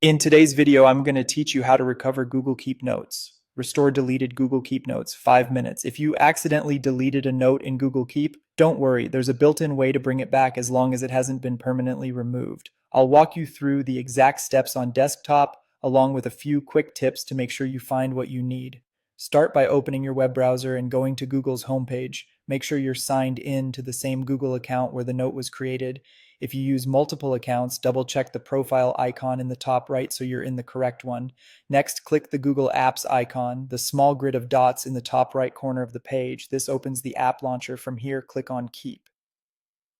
In today's video, I'm going to teach you how to recover Google Keep Notes. Restore deleted Google Keep Notes, 5 minutes. If you accidentally deleted a note in Google Keep, don't worry, there's a built-in way to bring it back as long as it hasn't been permanently removed. I'll walk you through the exact steps on desktop, along with a few quick tips to make sure you find what you need. Start by opening your web browser and going to Google's homepage. Make sure you're signed in to the same Google account where the note was created. If you use multiple accounts, double check the profile icon in the top right so you're in the correct one. Next, click the Google Apps icon, the small grid of dots in the top right corner of the page. This opens the app launcher. From here, click on Keep.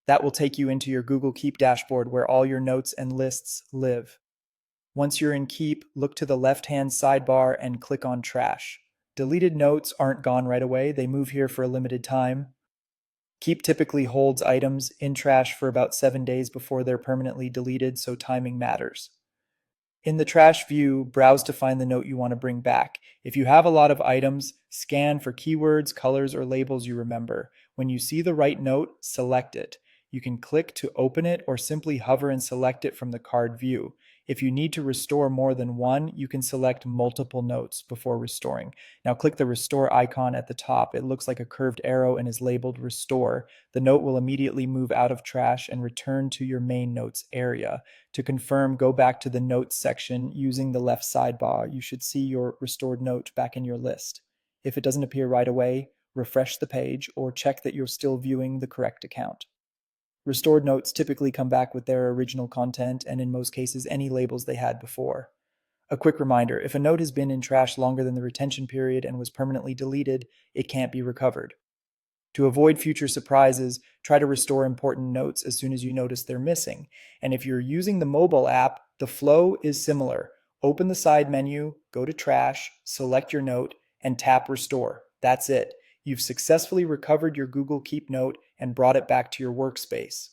That will take you into your Google Keep dashboard where all your notes and lists live. Once you're in Keep, look to the left-hand sidebar and click on Trash. Deleted notes aren't gone right away, they move here for a limited time. Keep typically holds items in trash for about 7 days before they're permanently deleted, so timing matters. In the trash view, browse to find the note you want to bring back. If you have a lot of items, scan for keywords, colors, or labels you remember. When you see the right note, select it. You can click to open it or simply hover and select it from the card view. If you need to restore more than one, you can select multiple notes before restoring. Now click the restore icon at the top. It looks like a curved arrow and is labeled restore. The note will immediately move out of trash and return to your main notes area. To confirm, go back to the Notes section using the left sidebar. You should see your restored note back in your list. If it doesn't appear right away, refresh the page or check that you're still viewing the correct account. Restored notes typically come back with their original content and in most cases any labels they had before. A quick reminder, if a note has been in trash longer than the retention period and was permanently deleted, it can't be recovered. To avoid future surprises, try to restore important notes as soon as you notice they're missing. And if you're using the mobile app, the flow is similar. Open the side menu, go to Trash, select your note, and tap Restore. That's it. You've successfully recovered your Google Keep note and brought it back to your workspace.